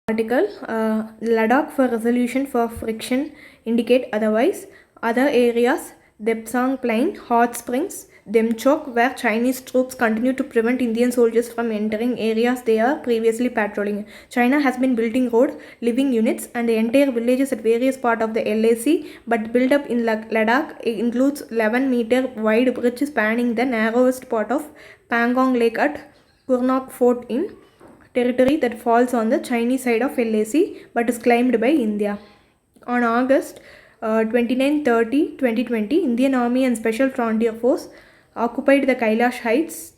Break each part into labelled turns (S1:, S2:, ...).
S1: Article Ladakh for resolution for friction indicate otherwise. Other areas Depsang Plain, Hot Springs, Demchok, where Chinese troops continue to prevent Indian soldiers from entering areas they are previously patrolling. China has been building road, living units, and the entire villages at various parts of the LAC, but build up in Ladakh includes 11-meter wide bridge spanning the narrowest part of Pangong Lake at Kurnock Fort in territory that falls on the Chinese side of LAC but is claimed by India. On August 29-30, 2020, Indian Army and Special Frontier Force occupied the Kailash Heights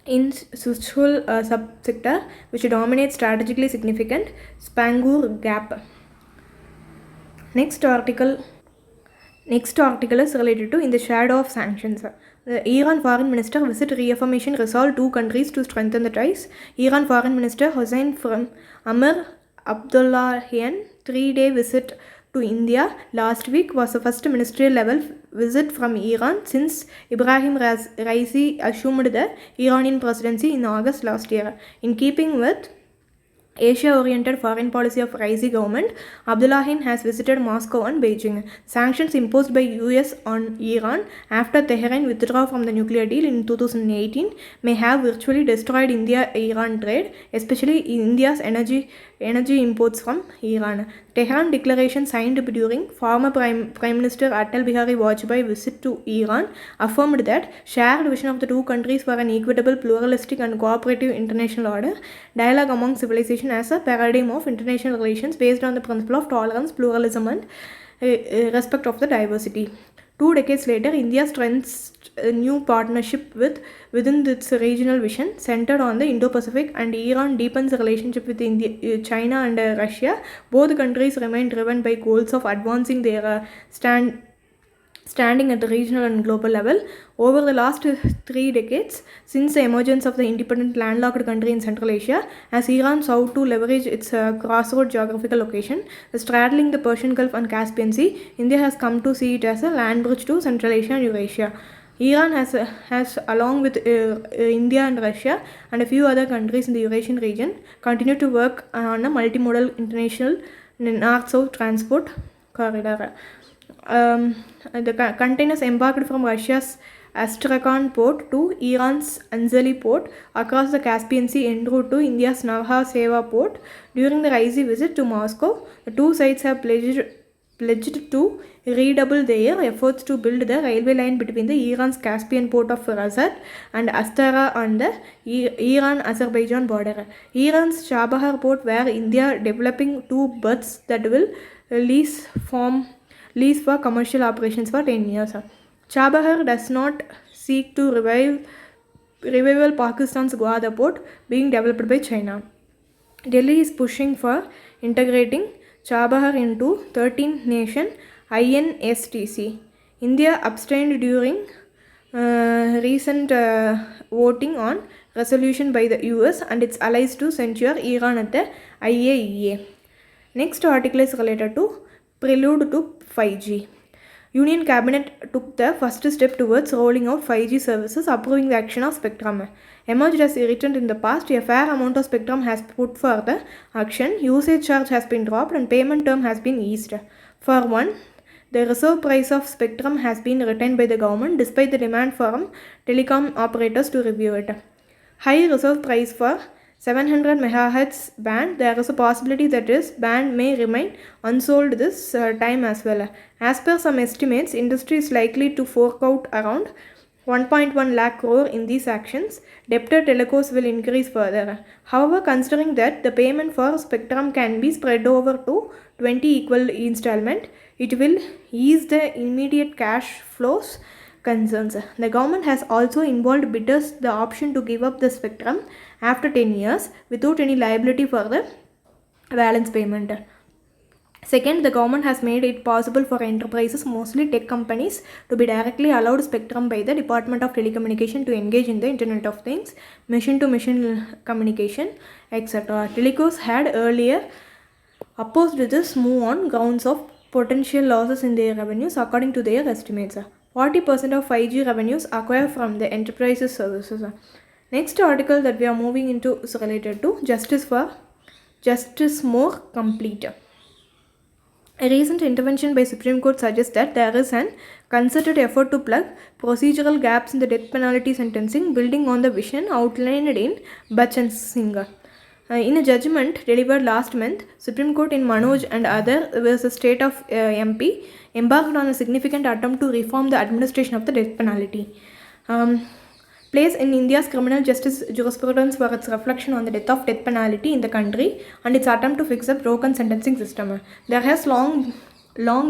S1: in Suchul subsector, which dominates strategically significant Spangur Gap. Next article is related to in the shadow of sanctions. The Iran Foreign Minister visit reaffirmation resolve two countries to strengthen the ties. Iran Foreign Minister Hossein from Amir Abdullahian 3-day visit to India last week was the first ministerial level visit from Iran since Ibrahim Raisi assumed the Iranian presidency in August last year. In keeping with Asia-oriented foreign policy of Raisi government, Abdullahian has visited Moscow and Beijing. Sanctions imposed by US on Iran after Tehran withdrew from the nuclear deal in 2018 may have virtually destroyed India-Iran trade, especially India's energy imports from Iran. Tehran declaration signed during former Prime Minister Atal Bihari Vajpayee visit to Iran affirmed that shared vision of the two countries for an equitable, pluralistic and cooperative international order, dialogue among civilizations as a paradigm of international relations based on the principle of tolerance, pluralism and respect of the diversity. 2 decades later, India strengthens a new partnership within its regional vision centered on the Indo-Pacific, and Iran deepens the relationship with China and Russia. Both countries remain driven by goals of advancing their standing at the regional and global level. Over the last 3 decades, since the emergence of the independent landlocked country in Central Asia, as Iran sought to leverage its crossroad geographical location, straddling the Persian Gulf and Caspian Sea, India has come to see it as a land bridge to Central Asia and Eurasia. Iran has along with India and Russia and a few other countries in the Eurasian region, continued to work on a multimodal international north-south transport corridor. The containers embarked from Russia's Astrakhan port to Iran's Anzali port across the Caspian Sea en route to India's Navha Seva port. During the Raisi visit to Moscow, the two sides have pledged to redouble their efforts to build the railway line between the Iran's Caspian port of Razat and Astara on the Iran-Azerbaijan border. Iran's Chabahar port, where India developing two berths that will lease for commercial operations for 10 years. Chabahar does not seek to revival Pakistan's Gwadar port being developed by China. Delhi is pushing for integrating Chabahar into 13th nation INSTC. India abstained during recent voting on resolution by the US and its allies to censure Iran at the IAEA. Next article is related to prelude to 5G. Union Cabinet took the first step towards rolling out 5G services, approving the action of spectrum. Emerged as irritant in the past, a fair amount of spectrum has put for the action, usage charge has been dropped and payment term has been eased. For one, the reserve price of spectrum has been retained by the government despite the demand from telecom operators to review it. High reserve price for 700 MHz band, there is a possibility that this band may remain unsold this time as well. As per some estimates, industry is likely to fork out around 1.1 lakh crore in these actions. Debtor telecos will increase further. However, considering that the payment for spectrum can be spread over to 20 equal installments, it will ease the immediate cash flows concerns. The government has also involved bidders the option to give up the spectrum after 10 years without any liability for the balance payment. Second, the government has made it possible for enterprises, mostly tech companies, to be directly allowed spectrum by the Department of Telecommunication to engage in the Internet of Things, machine-to-machine communication, etc. Telecos had earlier opposed this move on grounds of potential losses in their revenues according to their estimates. 40% of 5G revenues acquired from the enterprises services. Next article that we are moving into is related to justice for justice more complete. A recent intervention by Supreme Court suggests that there is an concerted effort to plug procedural gaps in the death penalty sentencing, building on the vision outlined in jun17. In a judgment delivered last month, Supreme Court in Manoj and other versus State of MP embarked on a significant attempt to reform the administration of the death penalty. Place in India's criminal justice jurisprudence for its reflection on the death penalty in the country and its attempt to fix a broken sentencing system. There has long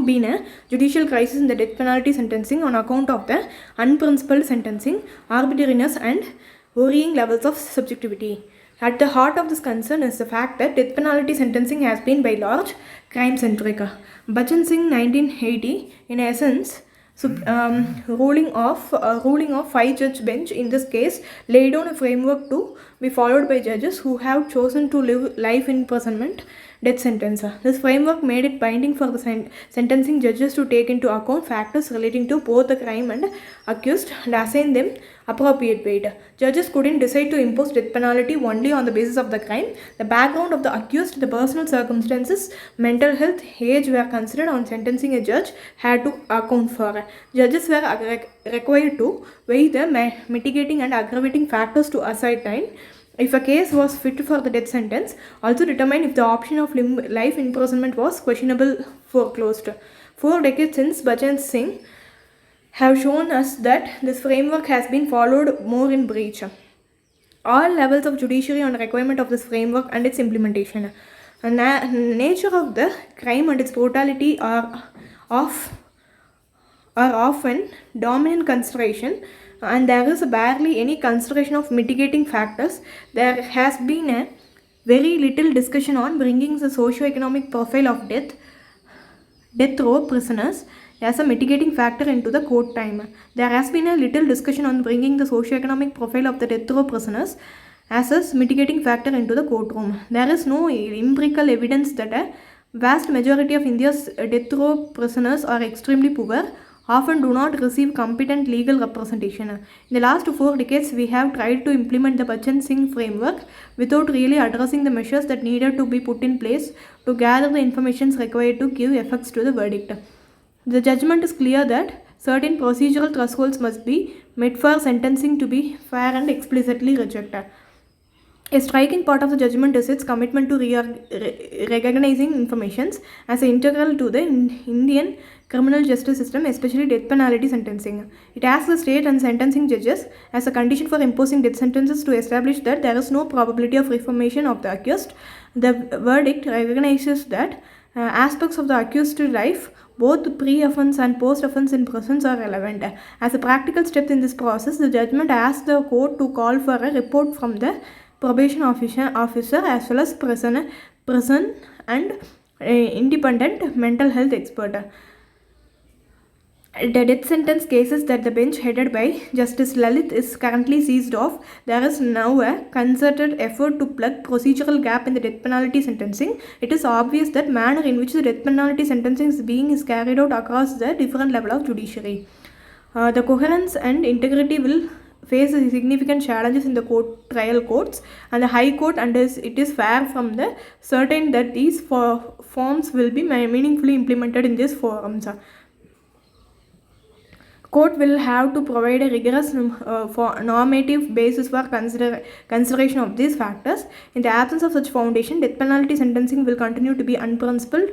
S1: been a judicial crisis in the death penalty sentencing on account of the unprincipled sentencing, arbitrariness and varying levels of subjectivity. At the heart of this concern is the fact that death penalty sentencing has been by large crime-centric. Bachan Singh 1980, in essence, ruling of 5-judge bench in this case laid down a framework to be followed by judges who have chosen to live life imprisonment death sentence. This framework made it binding for the sentencing judges to take into account factors relating to both the crime and accused and assign them appropriate weight. Judges couldn't decide to impose death penalty only on the basis of the crime. The background of the accused, the personal circumstances, mental health, age were considered on sentencing a judge had to account for. Judges were required to weigh the mitigating and aggravating factors to ascertain if a case was fit for the death sentence, also determine if the option of life imprisonment was questionable foreclosed. 4 decades since Bachan Singh have shown us that this framework has been followed more in breach. All levels of judiciary on requirement of this framework and its implementation. The nature of the crime and its brutality are often dominant consideration, and there is barely any consideration of mitigating factors. There has been a very little discussion on bringing the socio-economic profile of death row prisoners as a mitigating factor into the court time. There has been a little discussion on bringing the socio-economic profile of the death row prisoners as a mitigating factor into the courtroom. There is no empirical evidence that a vast majority of India's death row prisoners are extremely poor, often do not receive competent legal representation. In the last 4 decades, we have tried to implement the Bachan Singh framework without really addressing the measures that needed to be put in place to gather the information required to give effects to the verdict. The judgment is clear that certain procedural thresholds must be met for sentencing to be fair and explicitly rejected. A striking part of the judgment is its commitment to recognizing informations as integral to the Indian criminal justice system, especially death penalty sentencing. It asks the state and sentencing judges as a condition for imposing death sentences to establish that there is no probability of reformation of the accused. The verdict recognizes that aspects of the accused's life, both pre-offense and post-offense in prisons, are relevant. As a practical step in this process, the judgment asks the court to call for a report from the probation officer as well as prison and independent mental health expert. The death sentence cases that the bench headed by Justice Lalit is currently seized of, there is now a concerted effort to plug procedural gap in the death penalty sentencing. It is obvious that manner in which the death penalty sentencing is carried out across the different level of judiciary. The coherence and integrity will face significant challenges in the trial courts and the High Court, and it is far from the certain that these forms will be meaningfully implemented in these forums. Court will have to provide a rigorous normative basis for consideration of these factors. In the absence of such foundation, death penalty sentencing will continue to be unprincipled,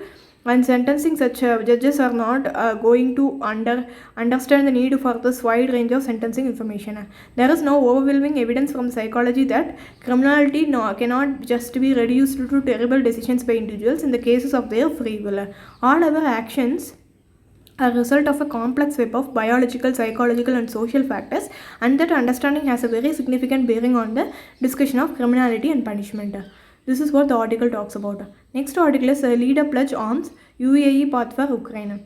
S1: and sentencing such judges are not going to understand the need for this wide range of sentencing information. There is no overwhelming evidence from psychology that criminality cannot just be reduced to terrible decisions by individuals in the cases of their free will. All our actions are a result of a complex web of biological, psychological and social factors, and that understanding has a very significant bearing on the discussion of criminality and punishment. This is what the article talks about. Next article is Leader Pledge Arms, UAE Path for Ukraine.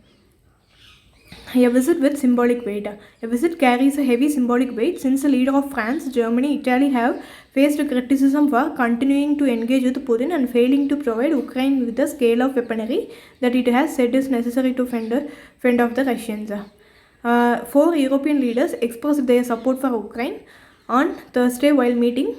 S1: A visit with symbolic weight. A visit carries a heavy symbolic weight since the leader of France, Germany, Italy have faced criticism for continuing to engage with Putin and failing to provide Ukraine with the scale of weaponry that it has said is necessary to fend off the Russians. 4 European leaders expressed their support for Ukraine on Thursday while meeting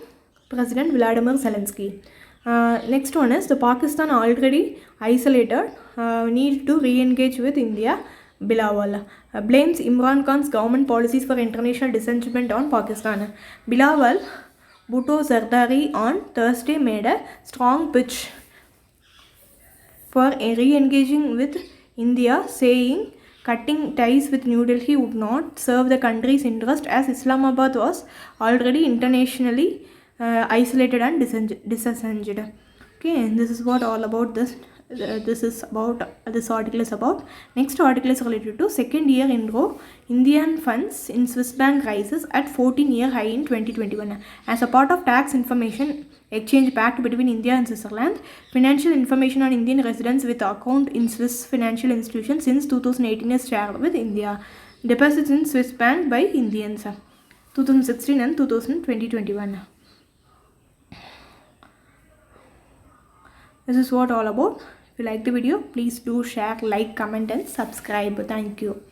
S1: President Vladimir Zelensky. Next one is the Pakistan already isolated, need to re-engage with India. Bilawal blames Imran Khan's government policies for international disengagement on Pakistan. Bilawal Bhutto Zardari on Thursday made a strong pitch for re-engaging with India, saying cutting ties with New Delhi would not serve the country's interest as Islamabad was already internationally isolated and disengaged. Okay, this is what all about this. This article is about. Next article is related to second year in row Indian funds in Swiss bank rises at 14-year high in 2021. As a part of tax information exchange pact between India and Switzerland, financial information on Indian residents with account in Swiss financial institutions since 2018 is shared with India. Deposits in Swiss bank by Indians 2016 and 2021. This is what all about. If you like the video, please do share, like, comment and subscribe. Thank you.